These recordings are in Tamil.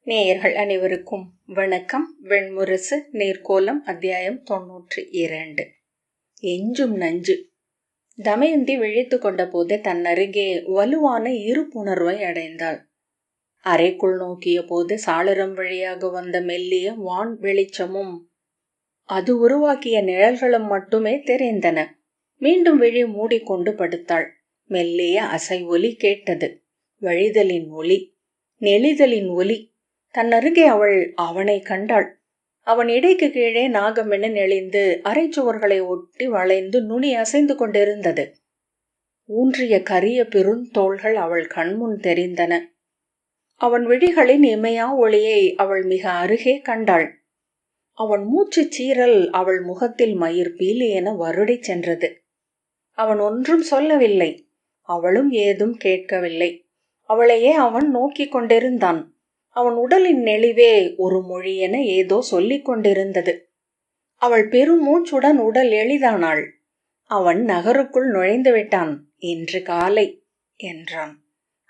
நேயர்கள் அனைவருக்கும் வணக்கம். வெண்முரசு நேர்கோலம் அத்தியாயம் 92. எஞ்சும் நஞ்சு. தமயந்தி விழித்து கொண்ட போது தன்னருகே வலுவான இருப்புணர்வை அடைந்தாள். அறைக்குள் நோக்கிய போது சாளரம் வழியாக வந்த மெல்லிய வான் வெளிச்சமும் அது உருவாக்கிய நிழல்களும் மட்டுமே தெரிந்தன. மீண்டும் விழி மூடிக்கொண்டு படுத்தாள். மெல்லிய அசை ஒலி கேட்டது. வழிதலின் ஒலி, நெளிதலின் ஒலி. தன்னருகே அவள் அவனை கண்டாள். அவன் இடைக்கு கீழே நாகமென நெளிந்து அரைச்சுவர்களை ஒட்டி வளைந்து நுனி அசைந்து கொண்டிருந்தது. ஊன்றிய கரிய பெருந்தோள்கள் அவள் கண்முன் தெரிந்தன. அவன் விழிகளின் இமையா ஒளியை அவள் மிக அருகே கண்டாள். அவன் மூச்சு சீரல் அவள் முகத்தில் மயிர் பீலி என வருடி சென்றது. அவன் ஒன்றும் சொல்லவில்லை, அவளும் ஏதும் கேட்கவில்லை. அவளையே அவன் நோக்கி கொண்டிருந்தான். அவன் உடலின் நெளிவே ஒரு மொழி என ஏதோ சொல்லிக் கொண்டிருந்தது. அவள் பெருமூச்சுடன் உடல் எளிதானாள். அவன் நகருக்குள் நுழைந்து விட்டான். இன்று காலை என்றான்.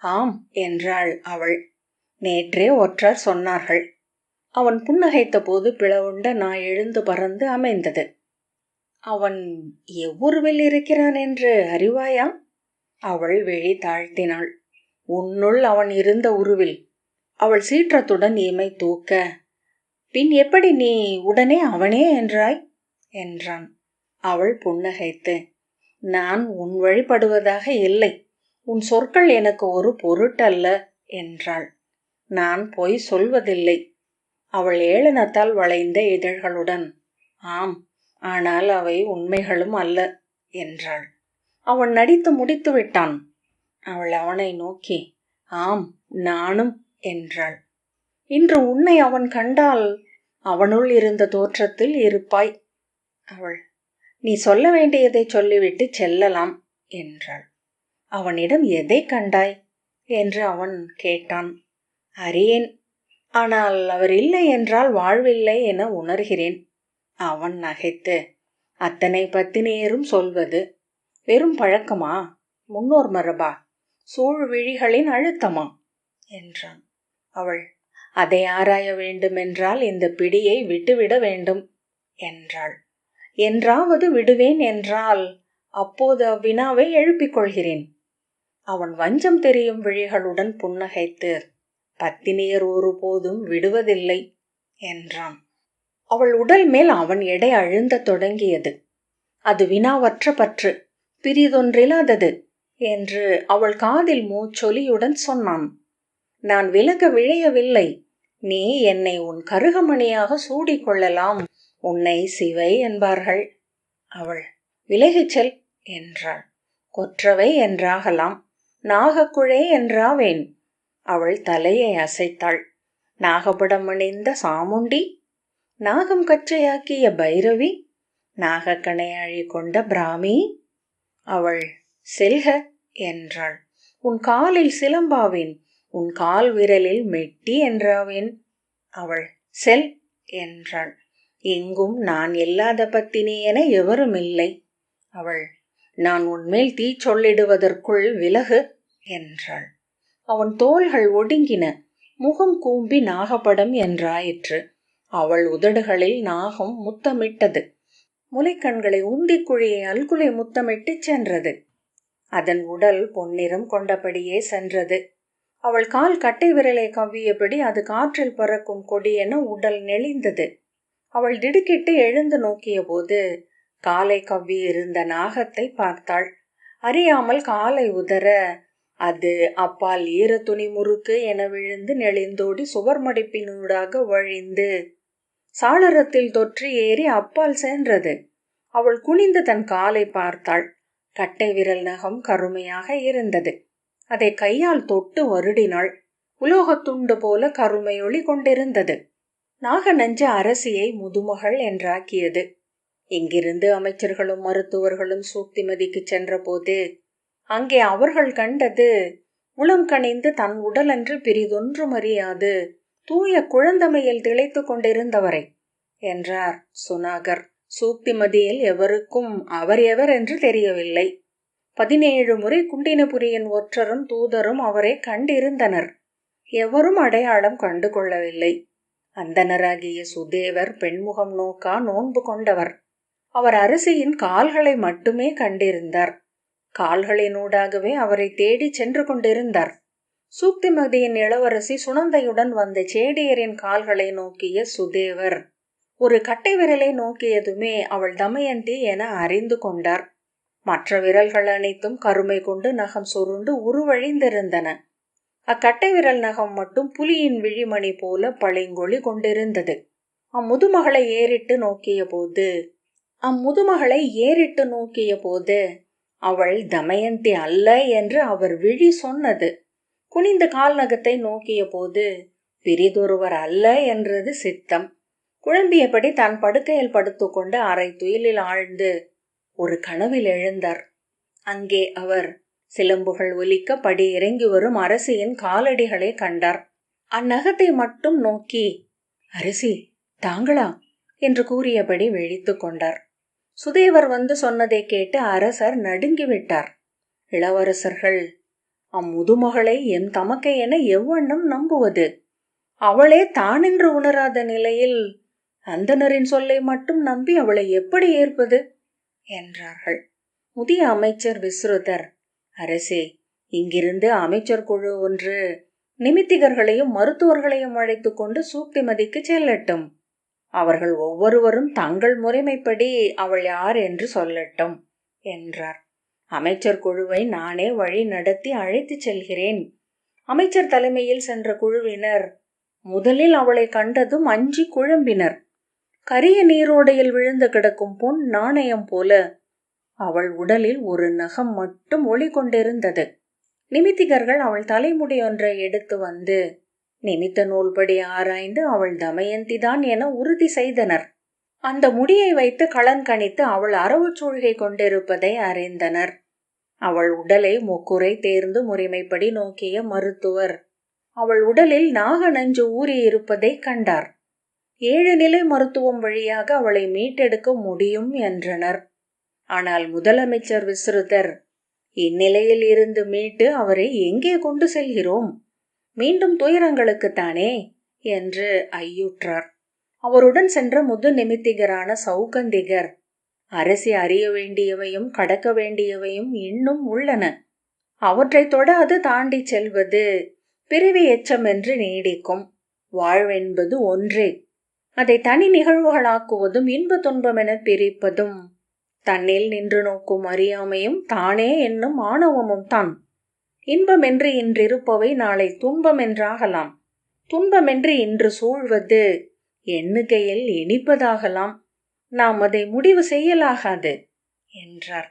ஆம் என்றாள் அவள். நேற்றே ஒற்றர் சொன்னார்கள். அவன் புன்னகைத்த போது பிளவுண்ட நாய் எழுந்து பறந்து அமைந்தது. அவன் எவ்வுருவில் இருக்கிறான் என்று அறிவாயா? அவள் விழி தாழ்த்தினாள். உன்னுள் அவன் இருந்த உருவில். அவள் சீற்றத்துடன் இமை தூக்க, பின் எப்படி நீ உடனே அவனே என்றாய் என்றான். அவள் புன்னகைத்து, நான் உன் வழிபடுவதாக இல்லை, உன் சொற்கள் எனக்கு ஒரு பொருட்டல்ல என்றாள். நான் பொய் சொல்வதில்லை. அவள் ஏளனத்தால் வளைந்த இதழ்களுடன், ஆம், ஆனால் அவை உண்மைகளும் அல்ல என்றாள். அவன் நடித்து முடித்து விட்டான். அவள் அவனை நோக்கி, ஆம், நானும் என்றாள். இன்று உன்னை அவன் கண்டால் அவனுள் இருந்த தோற்றத்தில் இருப்பாய். அவள், நீ சொல்ல வேண்டியதை சொல்லிவிட்டு செல்லலாம் என்றாள். அவனிடம் எதை கண்டாய் என்று அவன் கேட்டான். அறியேன், ஆனால் அவர் இல்லை என்றால் வாழ்வில்லை என உணர்கிறேன். அவன் நகைத்து, அத்தனை பத்தினியரும் சொல்வது வெறும் பழக்கமா, முன்னோர் மரபா, சூழ் விழிகளின் அழுத்தமா என்றான். அவள், அதை ஆராய வேண்டுமென்றால் இந்த பிடியை விட்டுவிட வேண்டும் என்றாள். என்றாவது விடுவேன் என்றால் அப்போது அவ்வினாவை எழுப்பிக் கொள்கிறேன். அவன் வஞ்சம் தெரியும் விழிகளுடன் புன்னகைத்து, பத்தினியர் ஒருபோதும் விடுவதில்லை என்றான். அவள் உடல் மேல் அவன் எடை அழுந்த தொடங்கியது. அது வினாவற்ற பற்று, பிரிதொன்றில்லாதது என்று அவள் காதில் மூச்சொலியுடன் சொன்னான். நான் விலக விழையவில்லை. நீ என்னை உன் கருகமணியாக சூடிக்கொள்ளலாம். உன்னை சிவை என்பார்கள். அவள், விலகிச் செல் என்றாள். கொற்றவை என்றாகலாம், நாகக்குழை என்றாவேன். அவள் தலையை அசைத்தாள். நாகபடம் அணிந்த சாமுண்டி, நாகம் கச்சையாக்கிய பைரவி, நாகக்கணை அழி கொண்ட பிராமி. அவள், செல்க என்றாள். உன் காலில் சிலம்பாவேன், உன் கால் விரலில் மெட்டி என்றாவேன். அவள், செல் என்றாள். எங்கும் நான் இல்லாத பத்தினி என எவரும் இல்லை. அவள், நான் உன்மேல் தீ சொல்லிடுவதற்குள் விலகு என்றாள். அவன் தோள்கள் ஒடுங்கின. முகம் கூம்பி நாகப்படம் என்றாயிற்று. அவள் உதடுகளில் நாகம் முத்தமிட்டது. முலைக்கண்களை உந்தி குழியை அல்குலை முத்தமிட்டு சென்றது. அதன் உடல் பொன்னிறம் கொண்டபடியே சென்றது. அவள் கால் கட்டை விரலை கவ்வியபடி அது காற்றில் பறக்கும் கொடி என உடல் நெளிந்தது. அவள் திடுக்கிட்டு எழுந்து நோக்கிய போது காலை கவ்வி இருந்த நாகத்தை பார்த்தாள். அறியாமல் காலை உதற அது அப்பால் ஈர துணி முறுக்கு என விழுந்து நெளிந்தோடி சுவர் மடிப்பினூடாக வழிந்து சாளரத்தில் தொற்றி ஏறி அப்பால் சென்றது. அவள் குனிந்து தன் காலை பார்த்தாள். கட்டை விரல் நகம் கருமையாக இருந்தது. அதை கையால் தொட்டு வருடினாள். உலோகத்துண்டு போல கருமையொளி கொண்டிருந்தது. நாக நஞ்சு அரசியை முதுமகள் என்றாக்கியது. எங்கிருந்து அமைச்சர்களும் மருத்துவர்களும் சூக்திமதிக்கு சென்ற போது அங்கே அவர்கள் கண்டது உளம் கனிந்து தன் உடலன்று பிரிதொன்றும் அறியாது தூய குழந்தமையில் திளைத்து கொண்டிருந்தவரை என்றார் சுனாகர். சூக்திமதியில் எவருக்கும் அவர் எவர் என்று தெரியவில்லை. 17 முறை குண்டினபுரியின் ஒற்றரும் தூதரும் அவரை கண்டிருந்தனர். எவரும் அடையாளம் கண்டு கொள்ளவில்லை. அந்தணராகிய சுதேவர் பெண்முகம் நோக்கா நோன்பு கொண்டவர். அவர் அரசியின் கால்களை மட்டுமே கண்டிருந்தார். கால்களினூடாகவே அவரை தேடி சென்று கொண்டிருந்தார். சூக்திமதியின் இளவரசி சுனந்தையுடன் வந்த சேடியரின் கால்களை நோக்கிய சுதேவர் ஒரு கட்டை விரலை நோக்கியதுமே அவள் தமயந்தி என அறிந்து கொண்டார். மற்ற விரல்கள் அனைத்தும் கருமை கொண்டு நகம் சுருண்டு உருவழிந்திருந்தன. அக்கட்டை விரல் நகம் மட்டும் புலியின் விழிமணி போல பளிங்கொளி கொண்டிருந்தது. அம்முதுமகளை ஏறிட்டு நோக்கிய போது அவள் தமயந்தி அல்ல என்று அவர் விழி சொன்னது. குனிந்த கால் நகத்தை நோக்கிய போது பிரிதொருவர் அல்ல என்றது சித்தம். குழம்பியபடி தன் படுக்கையில் படுத்துக்கொண்டு அரை துயிலில் ஆழ்ந்து ஒரு கனவில் எழுந்தார். அங்கே அவர் சிலம்புகள் ஒலிக்க படி இறங்கி வரும் அரசியின் காலடிகளை கண்டார். அந்நகத்தை மட்டும் நோக்கி, அரசி தாங்களா என்று கூறியபடி விழித்து கொண்டார். சுதேவர் வந்து சொன்னதை கேட்டு அரசர் நடுங்கிவிட்டார். இளவரசர்கள், அம்முதுமகளை என் தமக்கை என எவ்வண்ணம் நம்புவது? அவளே தானென்று உணராத நிலையில் அந்தணரின் சொல்லை மட்டும் நம்பி அவளை எப்படி ஏற்பது என்றார்கள். முதிய அமைச்சர் விஸ்ருதர், அரசே, இங்கிருந்து அமைச்சர் குழு ஒன்று நிமித்திகர்களையும் மருத்துவர்களையும் அழைத்து கொண்டு சூக்திமதிக்கு செல்லட்டும். அவர்கள் ஒவ்வொருவரும் தங்கள் முறைமைப்படி அவள் யார் என்று சொல்லட்டும் என்றார். அமைச்சர் குழுவை நானே வழி நடத்தி அழைத்து செல்கிறேன். அமைச்சர் தலைமையில் சென்ற குழுவினர் முதலில் அவளை கண்டதும் அஞ்சி குழம்பினர். கரிய நீரோடையில் விழுந்து கிடக்கும் பொன் நாணயம் போல அவள் உடலில் ஒரு நகம் மட்டும் ஒளி கொண்டிருந்தது. நிமித்திகர்கள் அவள் தலைமுடி ஒன்றை எடுத்து வந்து நிமித்த நூல்படி ஆராய்ந்து அவள் தமயந்திதான் என உறுதி செய்தனர். அந்த முடியை வைத்து களன் கணித்து அவள் அரவுச்சூழ்கை கொண்டிருப்பதை அறிந்தனர். அவள் உடலை முக்குறை தேர்ந்து முறைமைப்படி நோக்கிய மருத்துவர் அவள் உடலில் நாக நஞ்சு ஊறி இருப்பதை கண்டார். 7 நிலை மருத்துவம் வழியாக அவளை மீட்டெடுக்க முடியும் என்றனர். ஆனால் முதலமைச்சர் விஸ்ருதர், இந்நிலையில் இருந்து மீட்டு அவரை எங்கே கொண்டு செல்கிறோம்? மீண்டும் துயரங்களுக்குத்தானே என்று ஐயுற்றார். அவருடன் சென்ற முது நிமித்திகரான சௌகந்திகர், அரசி அறிய வேண்டியவையும் கடக்க வேண்டியவையும் இன்னும் உள்ளன. அவற்றை தொட அது தாண்டி செல்வது பிறவி எச்சம் என்று நீடிக்கும். வாழ்வென்பது ஒன்றே. அதை தனி நிகழ்வுகளாக்குவதும் இன்ப துன்பம் என பிரிப்பதும் தன்னில் நின்று நோக்கும் அறியாமையும் தானே என்னும் ஆணவமும் தான். இன்பமென்று இன்றிருப்பவை நாளை துன்பம் என்றாகலாம். துன்பமென்று இன்று சூழ்வது எண்ணுகையில் இனிப்பதாகலாம். நாம் அதை முடிவு செய்யலாகாது என்றார்.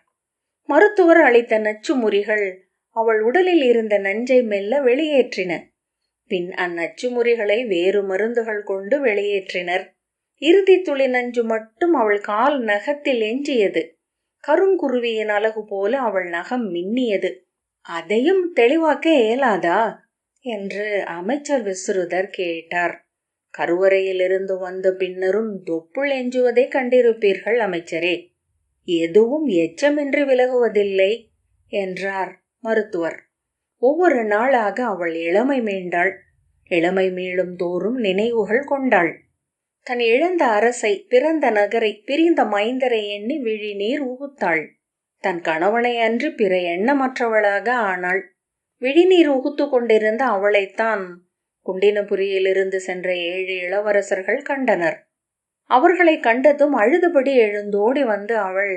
மருத்துவர் அளித்த நச்சு முறிகள் அவள் உடலில் இருந்த நஞ்சை மெல்ல வெளியேற்றின. பின் அந்நச்சு முறிகளை வேறு மருந்துகள் கொண்டு வெளியேற்றினர். இறுதி துளி நஞ்சு மட்டும் அவள் கால் நகத்தில் எஞ்சியது. கருங்குருவியின் அழகு போல அவள் நகம் மின்னியது. அதையும் தெளிவாக்க இயலாதா என்று அமைச்சர் விஸ்ருதர் கேட்டார். கருவறையிலிருந்து வந்த பின்னரும் தொப்புள் எஞ்சுவதை கண்டிருப்பீர்கள் அமைச்சரே. எதுவும் எச்சமின்றி விலகுவதில்லை என்றார் மருத்துவர். ஒவ்வொரு நாளாக அவள் இளமை மீண்டாள். இளமை மீளும் தோறும் நினைவுகள் கொண்டாள். தன் இழந்த அரசை, பிறந்த நகரை, பிரிந்த மைந்தரை எண்ணி விழிநீர் உகுத்தாள். தன் கணவனை அன்று பிற எண்ணமற்றவளாக ஆனாள். விழிநீர் உகுத்து கொண்டிருந்த அவளைத்தான் குண்டினபுரியிலிருந்து சென்ற 7 இளவரசர்கள் கண்டனர். அவர்களை கண்டதும் அழுதுபடி எழுந்தோடி வந்து அவள்,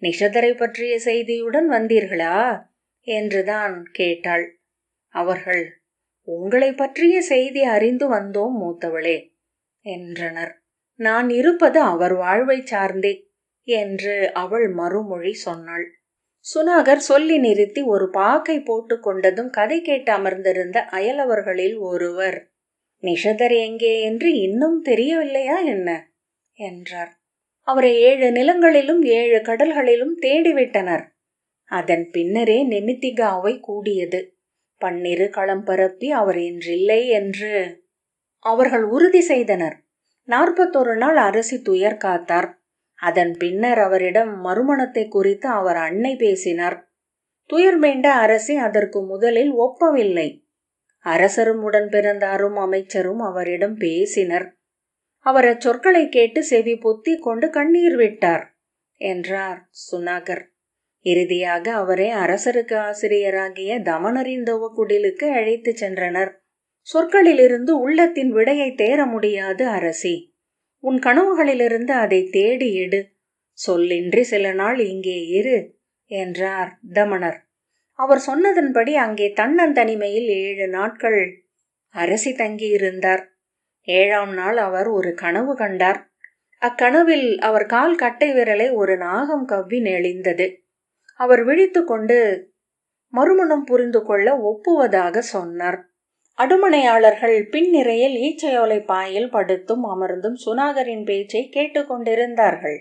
நிஷதரை பற்றிய செய்தியுடன் வந்தீர்களா என்றுதான் கேட்டாள். அவர்கள், உங்களை பற்றிய செய்தி அறிந்து வந்தோம் மூத்தவளே என்றனர். நான் இருப்பது அவர் வாழ்வை சார்ந்தே என்று அவள் மறுமொழி சொன்னாள். சுனாகர் சொல்லி நிறுத்தி ஒரு பாக்கை போட்டு கொண்டதும் கதை கேட்டு அமர்ந்திருந்த அயலவர்களில் ஒருவர், நிஷதர் எங்கே என்று இன்னும் தெரியவில்லையா என்ன என்றார். அவரை 7 நிலங்களிலும் 7 கடல்களிலும் தேடிவிட்டனர். அதன் பின்னரே நிமித்திக அவை கூடியது. பன்னிரு களம் பரப்பி அவர் இன்றில்லை என்று அவர்கள் உறுதி செய்தனர். 41 நாள் அரசி துயர் காத்தார். அதன் பின்னர் அவரிடம் மறுமணத்தை குறித்து அவர் அன்னை பேசினார். துயர் மீண்ட அரசி அதற்கு முதலில் ஒப்பவில்லை. அரசரும் உடன் பிறந்தாரும் அமைச்சரும் அவரிடம் பேசினர். அவர் அச்சொற்களை கேட்டு செவி பொத்தி கொண்டு கண்ணீர் விட்டார் என்றார் சுனாகர். இறுதியாக அவரை அரசருக்கு ஆசிரியராகிய தமனரின் தவ குடிலுக்கு அழைத்து சென்றனர். சொற்களிலிருந்து உள்ளத்தின் விடையை தேர முடியாது அரசி. உன் கனவுகளிலிருந்து அதை தேடி எடு. சொல்லின்றி சில நாள் இங்கே இரு என்றார் தமனர். அவர் சொன்னதன்படி அங்கே தன்னந்தனிமையில் 7 நாட்கள் அரசி தங்கியிருந்தார். 7ஆம் நாள் அவர் ஒரு கனவு கண்டார். அக்கனவில் அவர் கால் கட்டை விரலை ஒரு நாகம் கவ்வி நெளிந்தது. அவர் விழித்து கொண்டு மறுமணம் புரிந்து கொள்ள ஒப்புவதாக சொன்னார். அடுமனையாளர்கள் பின்னிறையில் ஈச்சையோலை பாயில் படுத்தும் அமர்ந்தும் சுனாகரின் பேச்சை கேட்டுக்கொண்டிருந்தார்கள்.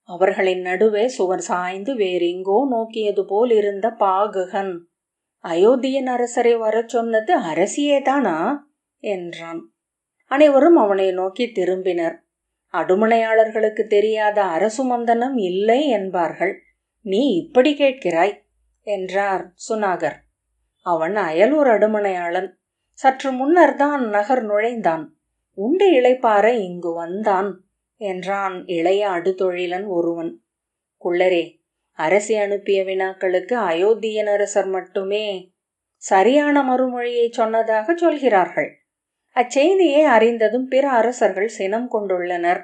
அவர்களின் நடுவே சுவர் சாய்ந்து வேறெங்கோ நோக்கியது போல் இருந்த பாகுகன், அயோத்தியின் அரசரை வரச் சொன்னது அரசியேதானா என்றான். அனைவரும் அவனை நோக்கி திரும்பினர். அடுமனையாளர்களுக்கு தெரியாத அரசு மந்தனம் இல்லை என்பார்கள். நீ இப்படி கேட்கிறாய் என்றார் சுனாகர். அவன் அயலூர் அடுமனையாளன். சற்று முன்னர்தான் நகர் நுழைந்தான். உண்டு இளைப்பாற இங்கு வந்தான் என்றான் இளைய அடுதொழிலன் ஒருவன். குள்ளரே, அரசி அனுப்பிய வினாக்களுக்கு அயோத்தியன் அரசர் மட்டுமே சரியான மறுமொழியை சொன்னதாக சொல்கிறார்கள். அச்செய்தியை அறிந்ததும் பிற அரசர்கள் சினம் கொண்டுள்ளனர்.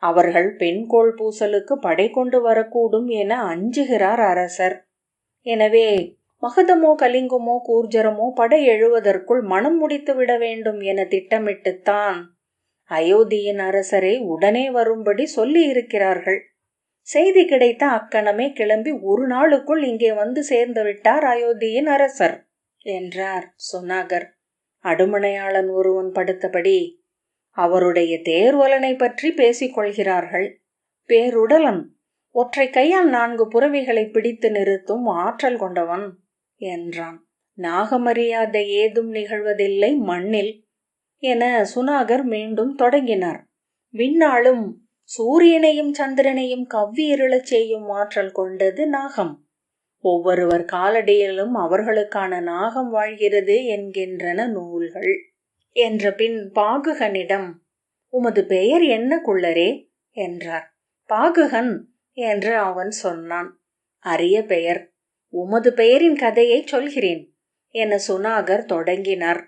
அவர்கள் பெண்கோள் பூசலுக்கு படை கொண்டு வரக்கூடும் என அஞ்சுகிறார் அரசர். எனவே மகதமோ கலிங்கமோ கூர்ஜரமோ படை எழுவதற்குள் மனம் முடித்து விட வேண்டும் என திட்டமிட்டுத்தான் அயோத்தியின் அரசரை உடனே வரும்படி சொல்லி இருக்கிறார்கள். செய்தி கிடைத்த அக்கணமே கிளம்பி ஒரு நாளுக்குள் இங்கே வந்து சேர்ந்து விட்டார் அயோத்தியின் அரசர் என்றார் சுனாகர். அடுமனையாளன் ஒருவன் படுத்தபடி, அவருடைய தேர்வலனை பற்றி பேசிக்கொள்கிறார்கள். பேருடலன், ஒற்றை கையால் 4 புறவிகளை பிடித்து நிறுத்தும் ஆற்றல் கொண்டவன் என்றான். நாகமரியாதை ஏதும் நிகழ்வதில்லை மண்ணில் என சுனாகர் மீண்டும் தொடங்கினார். விண்ணாளும் சூரியனையும் சந்திரனையும் கவ்வி இருளச் செய்யும் ஆற்றல் கொண்டது நாகம். ஒவ்வொருவர் காலடியிலும் அவர்களுக்கான நாகம் வாழ்கிறது என்கின்றன நூல்கள் என்ற பின் பாகுகனிடம், உமது பெயர் என்ன குள்ளரே என்றார். பாகுகன் என்று அவன் சொன்னான். அரிய பெயர். உமது பெயரின் கதையை சொல்கிறேன் என சுனாகர் தொடங்கினார்.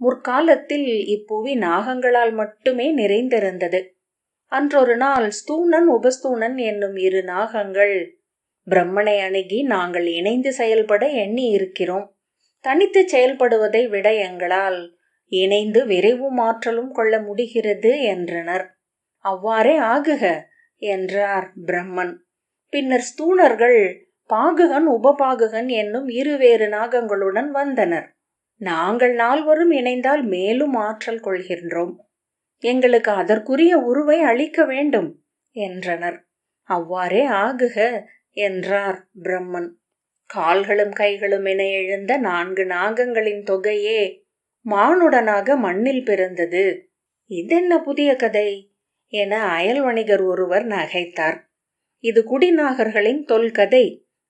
முற்காலத்தில் இப்புவி நாகங்களால் மட்டுமே நிறைந்திருந்தது. அன்றொரு நாள் ஸ்தூணன் உபஸ்தூணன் என்னும் 2 நாகங்கள் பிரம்மனை அணுகி, நாங்கள் இணைந்து செயல்பட எண்ணி இருக்கிறோம். தனித்து செயல்படுவதை விட எங்களால் இணைந்து விரைவும் ஆற்றலும் கொள்ள முடிகிறது என்றனர். அவ்வாறே ஆகுக என்றார் பிரம்மன். பின்னர் ஸ்தூணர்கள் பாகுகன் உபபாகுகன் என்னும் 2 வேறு நாகங்களுடன் வந்தனர். நாங்கள் 4வரும் இணைந்தால் மேலும் ஆற்றல் கொள்கின்றோம். எங்களுக்கு அதற்குரிய உருவை அளிக்க வேண்டும் என்றனர். அவ்வாறே ஆகுக என்றார் பிரம்மன். கால்களும் கைகளும் என எழுந்த 4 நாகங்களின் தொகையே மானுடனாக மண்ணில் பிறந்தது. இதென்ன புதிய கதை என அயல் வணிகர் ஒருவர் நகைத்தார். இது குடிநாகர்களின் தொல்கதை,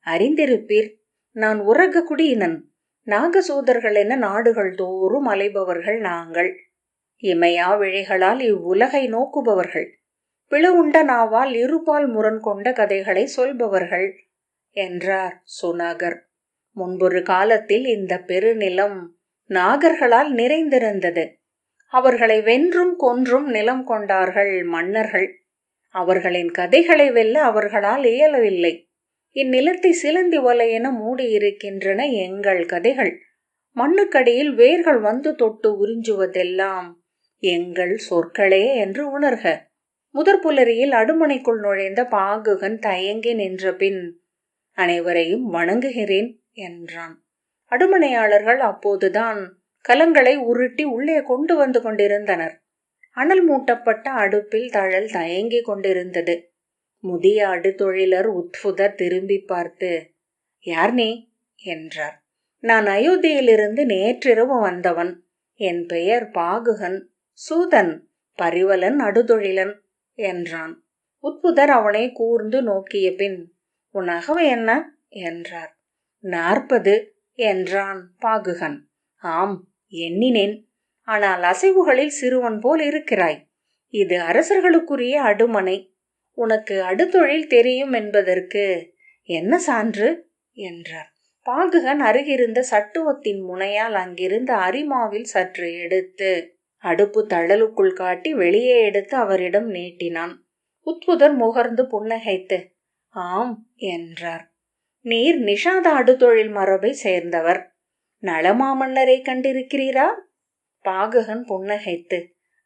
அறிந்திருப்பீர். நான் உரக குடியினன். நாகசூதர்கள் என நாடுகள் தோறும் அலைபவர்கள் நாங்கள். இமையா விழிகளால் இவ்வுலகை நோக்குபவர்கள். பிளவுண்ட நாவால் இருபால் முரண் கொண்ட கதைகளை சொல்பவர்கள் என்றார் சுனாகர். முன்பொரு காலத்தில் இந்த பெருநிலம் நாகர்களால் நிறைந்திருந்தது. அவர்களை வென்றும் கொன்றும் நிலம் கொண்டார்கள் மன்னர்கள். அவர்களின் கதைகளை வெல்ல அவர்களால் இயலவில்லை. இந்நிலத்தை சிலந்தி வலை என மூடியிருக்கின்றன எங்கள் கதைகள். மண்ணுக்கடியில் வேர்கள் வந்து தொட்டு உறிஞ்சுவதெல்லாம் எங்கள் சொற்களே என்று உணர்க. முதற்புலரியில் அடுமனைக்குள் நுழைந்த பாகுகன் தயங்கி நின்ற பின், அனைவரையும் வணங்குகிறேன் என்றான். அடுமனையாளர்கள் அப்போதுதான் கலங்களை உருட்டி உள்ளே கொண்டு வந்து கொண்டிருந்தனர். அனல் மூட்டப்பட்ட அடுப்பில் தழல் தயங்கி கொண்டிருந்தது. முதிய அடுதொழிலர் உத்புதர் திரும்பி பார்த்து, யார் நீ என்றார். நான் அயோத்தியிலிருந்து நேற்றிரவு வந்தவன். என் பெயர் பாகுகன், சூதன், பரிவலன் அடுதொழிலன் என்றான். உத்புதர் அவனை கூர்ந்து நோக்கிய பின், உன் அகவை என்ன என்றார். 40 என்றான் பாகுகன். ஆம், எண்ணினேன். ஆனால் அசைவுகளில் சிறுவன் போல் இருக்கிறாய். இது அரசர்களுக்குரிய அடுமனை. உனக்கு அடுத்தொழில் தெரியும் என்பதற்கு என்ன சான்று என்றார். பாகுகன் அருகிருந்த சட்டுவத்தின் முனையால் அங்கிருந்த அரிமாவில் சற்று எடுத்து அடுப்பு தழலுக்குள் காட்டி வெளியே எடுத்து அவரிடம் நீட்டினான். உத்புதர் முகர்ந்து புன்னகைத்து ஆம் என்றார். நீர் நிஷாத அடுத்தொழில் மரபை சேர்ந்தவர். நளமாமன்னரை கண்டிருக்கிறீரா? பாகுகன் புன்னகைத்து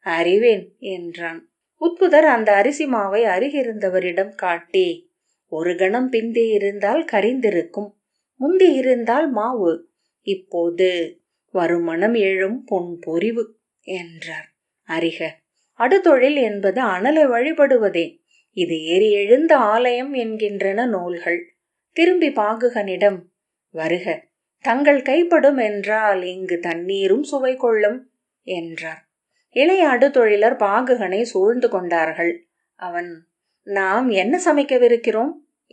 அறிவேன் என்றான். உத்புதர் அந்த அரிசி மாவை அருகிருந்தவரிடம் காட்டி ஒரு கணம் பிந்தி இருந்தால் கரிந்திருக்கும், முந்தி இருந்தால் மாவு, இப்போது வருமணம் எழும் பொன் பொறிவு என்றார். அறிக, அடுத்தொழில் என்பது அனலை வழிபடுவதே. இது ஏறி எழுந்த ஆலயம் என்கின்றன நூல்கள். திரும்பி பாகுகனிடம் வருக, தங்கள் கைப்படும் என்றால் இங்கு தண்ணீரும் சுவை கொள்ளும் என்றார். இளைய அடுத்தொழிலர் பாகுகனை சூழ்ந்து கொண்டார்கள். அவன் நாம் என்ன சமைக்கவிருக்கிறோம்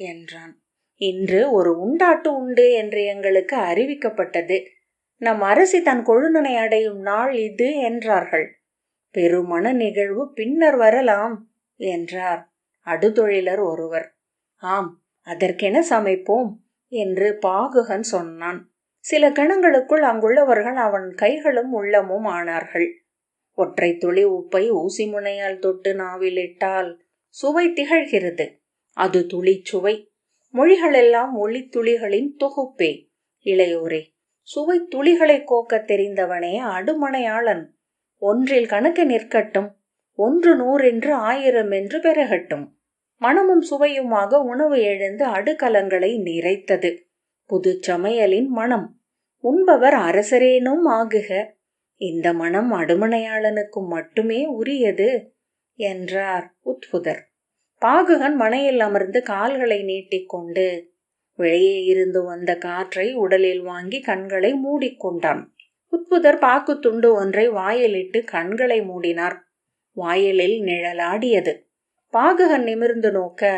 என்றான். இன்று ஒரு உண்டாட்டு உண்டு என்று எங்களுக்கு அறிவிக்கப்பட்டது. நம் அரசி தன் கொழுநனை அடையும் நாள் இது என்றார்கள். பெருமண நிகழ்வு பின்னர் வரலாம் என்றார் அடுத்தொழிலர் ஒருவர். ஆம், அதற்கென சமைப்போம் என்று பாகுகன் சொன்னான். சில கணங்களுக்குள் அங்குள்ளவர்கள் அவன் கைகளும் உள்ளமும் ஆனார்கள். ஒற்றை துளி உப்பை ஊசி முனையால் தொட்டு நாவில் இட்டால் சுவை திகழ்கிறது. அது துளி சுவை. மொழிகளெல்லாம் ஒளி துளிகளின் தொகுப்பே. இளையோரே, சுவை துளிகளை கோக்க தெரிந்தவனே அடுமனையாளன். ஒன்றில் கணக்கு நிற்கட்டும், 1 100 என்று 1000 என்று பெருகட்டும். மனமும் சுவையுமாக உணவு எழுந்து அடுக்கலங்களை நிறைத்தது. புது சமையலின் மனம். உண்பவர் அரசரேனும் ஆகுக. இந்த மனம் அடுமனையாளனுக்கும் மட்டுமே உரியது என்றார் உத்புதர். பாகுகன் மனையில் அமர்ந்து கால்களை நீட்டிக்கொண்டு வெளியே இருந்து வந்த காற்றை உடலில் வாங்கி கண்களை மூடிக்கொண்டான். உத்புதர் பாக்கு துண்டு ஒன்றை வாயிலிட்டு கண்களை மூடினார். வாயிலில் நிழலாடியது. பாகுகன் நிமிர்ந்து நோக்க,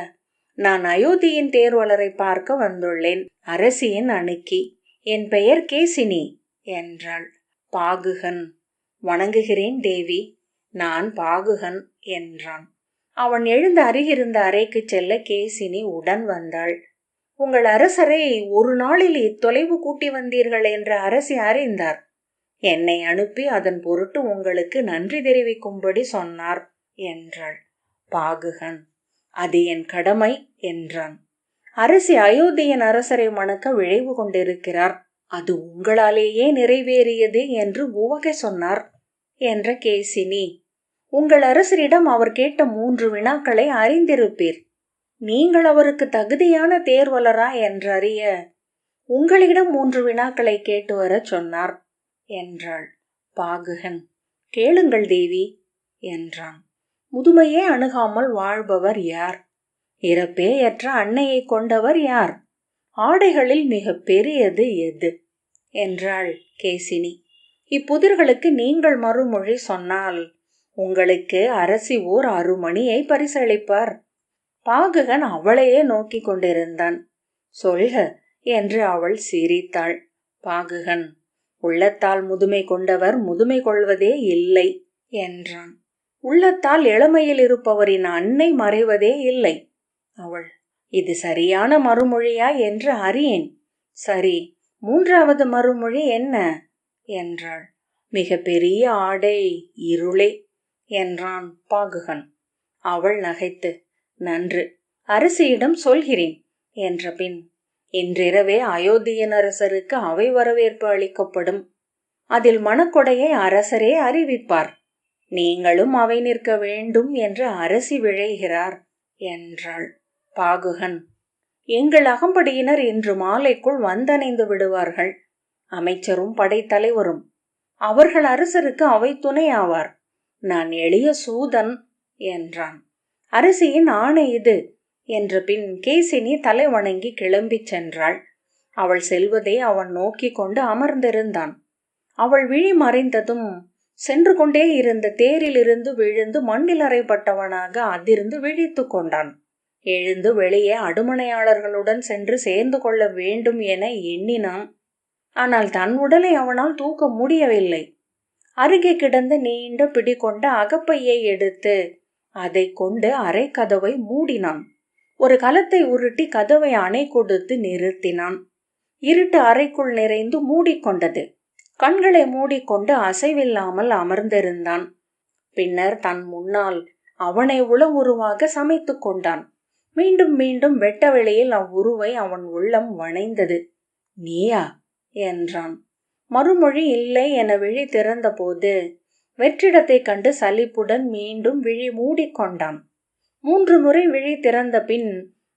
நான் அயோத்தியின் தேர்வலரை பார்க்க வந்துள்ளேன். அரசியின் அணுக்கி. என் பெயர் கேசினி என்றாள். பாகுகன் வணங்குகிறேன் தேவி. நான் பாகுகன் என்றான். அவன் எழுந்து அருகிருந்த அறைக்கு செல்ல கேசினி உடன் வந்தாள். உங்கள் அரசரை ஒரு நாளில் இத்தொலைவு கூட்டி வந்தீர்கள் என்று அரசி அறிந்தார். என்னை அனுப்பி அதன் பொருட்டு உங்களுக்கு நன்றி தெரிவிக்கும்படி சொன்னார் என்றாள். பாகுகன் அது என் கடமை என்றான். அரசி அயோத்தியின் அரசரை மணக்க விழைவு கொண்டிருக்கிறார். அது உங்களாலேயே நிறைவேறியது என்று உவகை சொன்னார் என்ற கேசினி. உங்கள் அரசரிடம் அவர் கேட்ட 3 வினாக்களை அறிந்திருப்பீர். நீங்கள் அவருக்கு தகுதியான தேர்வலரா என்றறிய உங்களிடம் 3 வினாக்களை கேட்டு வர சொன்னார் என்றாள். பாகுகன் கேளுங்கள் தேவி என்றான். முதுமையே அணுகாமல் வாழ்பவர் யார்? இறப்பேயற்ற அன்னையை கொண்டவர் யார்? ஆடைகளில் மிக பெரியது எது என்றாள் கேசினி. இப்புதிர்களுக்கு நீங்கள் மறுமொழி சொன்னால் உங்களுக்கு அரசி ஓர் அருமணியை பரிசளிப்பார். பாகுகன் அவளையே நோக்கி கொண்டிருந்தான். சொல்க என்று அவள் சிரித்தாள். பாகுகன் உள்ளத்தால் முதுமை கொண்டவர் முதுமை கொள்வதே இல்லை என்றான். உள்ளத்தால் இளமையில் இருப்பவரின் அன்னை மறைவதே இல்லை. அவள் இது சரியான மறுமொழியா என்று அறியேன். சரி, 3வது மறுமொழி என்ன என்றாள். மிக பெரிய ஆடை இருளே என்றான் பாகுகன். அவள் நகைத்து நன்று, அரசியிடம் சொல்கிறேன் என்ற பின் இன்றிரவே அயோத்தியின் அரசருக்கு அவை வரவேற்பு அளிக்கப்படும். அதில் மணக்கொடையை அரசரே அறிவிப்பார். நீங்களும் அவை நிற்க வேண்டும் என்று அரசி விழைகிறார் என்றாள். பாகுகன் எங்கள் அகம்படியினர் இன்று மாலைக்குள் வந்தணைந்து விடுவார்கள். அமைச்சரும் படைத்தலைவரும். அவர்கள் அரசருக்கு அவை துணையாவார். நான் எளிய சூதன் என்றான். அரசியின் ஆணை இது என்ற பின் கேசினி தலை வணங்கி கிளம்பி சென்றாள். அவள் செல்வதை அவன் நோக்கி கொண்டு அமர்ந்திருந்தான். அவள் விழி மறைந்ததும் சென்று கொண்டே இருந்த தேரிலிருந்து விழுந்து மண்ணில் அறைப்பட்டவனாக அதிர்ந்து விழித்து கொண்டான். எழுந்து வெளியே அடுமனையாளர்களுடன் சென்று சேர்ந்து கொள்ள வேண்டும் என எண்ணினான். ஆனால் தன் உடலை அவனால் தூக்க முடியவில்லை. அருகே கிடந்த நீண்ட பிடி கொண்ட அகப்பையை எடுத்து அதை கொண்டு அறை கதவை மூடினான். ஒரு கலத்தை உருட்டி கதவை அணை கொடுத்து நிறுத்தினான். இருட்டு அறைக்குள் நிறைந்து மூடிக்கொண்டது. கண்களை மூடிக்கொண்டு அசைவில்லாமல் அமர்ந்திருந்தான். பின்னர் தன் முன்னால் அவனை உளவுருவாக சமைத்து கொண்டான். மீண்டும் மீண்டும் வெட்ட வெளியில் அவ்வுருவை அவன் உள்ளம் வணைந்தது. நீயா என்றான். மறுமொழி இல்லை என விழி திறந்த போது வெற்றிடத்தை கண்டு சலிப்புடன் மீண்டும் விழி மூடிக்கொண்டான். 3 முறை விழி திறந்த பின்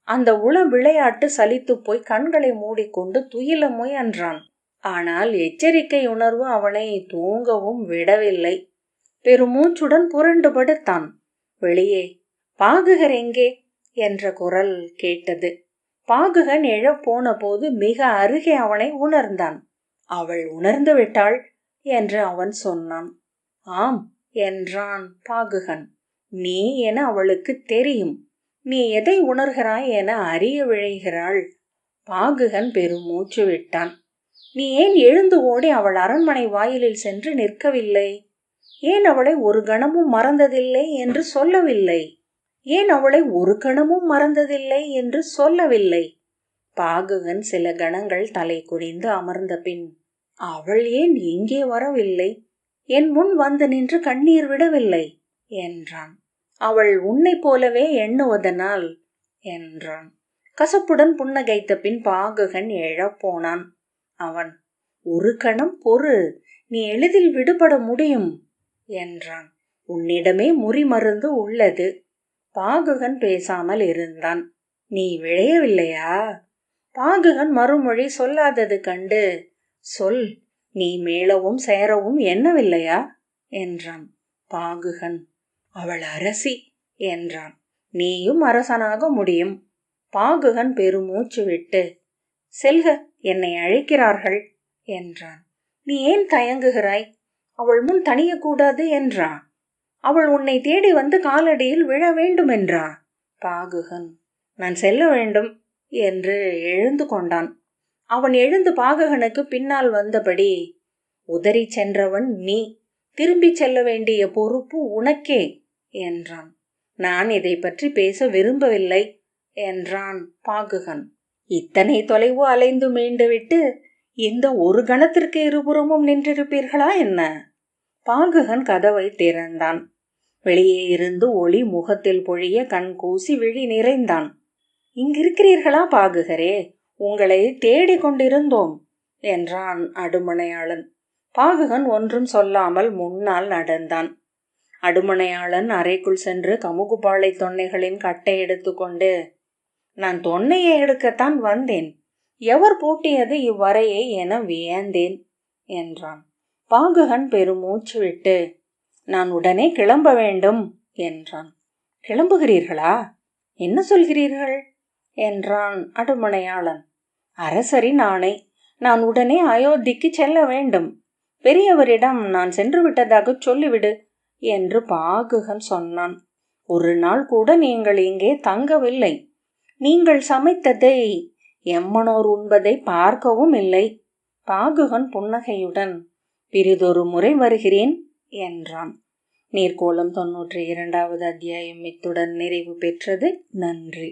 அந்த உள விளையாட்டு சலித்து போய் கண்களை மூடிக்கொண்டு துயில முயன்றான். ஆனால் எச்சரிக்கை உணர்வு அவனை தூங்கவும் விடவில்லை. பெருமூச்சுடன் புரண்டு படுத்தான். வெளியே பாகுகர் எங்கே என்ற குரல் கேட்டது. பாகுகன் எழப்போன போது மிக அருகே அவனை உணர்ந்தான். அவள் உணர்ந்து விட்டாள் என்று அவன் சொன்னான். ஆம் என்றான் பாகுகன். நீ என அவளுக்கு தெரியும். நீ எதை உணர்கிறாய் என அறிய விழைகிறாள். பாகுகன் பெருமூச்சு விட்டான். நீ ஏன் எழுந்து ஓடி அவள் அரண்மனை வாயிலில் சென்று நிற்கவில்லை? ஏன் அவளை ஒரு கணமும் மறந்ததில்லை என்று சொல்லவில்லை? ஏன் அவளை ஒரு கணமும் மறந்ததில்லை என்று சொல்லவில்லை? பாகுகன் சில கணங்கள் தலை குனிந்து அமர்ந்த பின், அவள் ஏன் இங்கே வரவில்லை? என் முன் வந்து நின்று கண்ணீர் விடவில்லை என்றான். அவள் உன்னை போலவே எண்ணுவதனால் என்றான். கசப்புடன் புன்னகைத்த பின் பாகுகன் எழப்போனான். அவன், ஒரு கணம் பொறு, நீ எளிதில் விடுபட முடியும் என்றான். உன்னிடமே முறி மருந்து உள்ளது. பாகுகன் பேசாமல் இருந்தான். நீ விழையவில்லையா? பாகுகன் மறுமொழி சொல்லாதது கண்டு, சொல், நீ மேளவும் சேரவும் எண்ணவில்லையா என்றான். பாகுகன், அவள் அரசி என்றான். நீயும் அரசனாக முடியும். பாகுகன் பெருமூச்சு விட்டு, செல்க, என்னை அழைக்கிறார்கள் என்றான். நீ ஏன் தயங்குகிறாய்? அவள் முன் தணியக்கூடாது என்றா? அவள் உன்னை தேடி வந்து காலடியில் விழ வேண்டும் என்றா? பாகுகன், நான் செல்ல வேண்டும் என்று எழுந்து கொண்டான். அவன் எழுந்து பாகுகனுக்கு பின்னால் வந்தபடி, உதறி சென்றவன் நீ, திரும்பி செல்ல வேண்டிய பொறுப்பு உனக்கே என்றான். நான் இதை பற்றி பேச விரும்பவில்லை என்றான் பாகுகன். இத்தனை தொலைவு அலைந்து மீண்டுவிட்டு இந்த ஒரு கணத்திற்கு இருபுறமும் நின்றிருப்பீர்களா என்ன? பாகுகன் கதவை திறந்தான். வெளியே இருந்து ஒளி முகத்தில் பொழிய கண் கூசி விழி நிறைந்தான். இங்கிருக்கிறீர்களா பாகுகரே? உங்களை தேடிக் கொண்டிருந்தோம் என்றான் அடுமனையாளன். பாகுகன் ஒன்றும் சொல்லாமல் முன்னால் நடந்தான். அடுமனையாளன் அறைக்குள் சென்று கமுகுபாளை தொன்னைகளின் கட்டை எடுத்துக்கொண்டு, நான் தொன்னையை எடுக்கத்தான் வந்தேன். எவர் பூட்டியது இவ்வறையை என வியந்தேன் என்றான். பாகுகன் பெருமூச்சு விட்டு, நான் உடனே கிளம்ப வேண்டும் என்றான். கிளம்புகிறீர்களா? என்ன சொல்கிறீர்கள் என்றான் அடுமனையாளன். அரசரின் ஆணை, நான் உடனே அயோத்திக்கு செல்ல வேண்டும். பெரியவரிடம் நான் சென்று விட்டதாக சொல்லிவிடு என்று பாகுகன் சொன்னான். ஒரு நாள் கூட நீங்கள் இங்கே தங்கவில்லை. நீங்கள் சமைத்ததை எம்மனோர் உண்பதை பார்க்கவும் இல்லை. பாகுகன் புன்னகையுடன், பிறிதொரு முறை வருகிறேன் என்றான். நீர்க்கோலம் 92வது அத்தியாயம் இத்துடன் நிறைவு பெற்றது. நன்றி.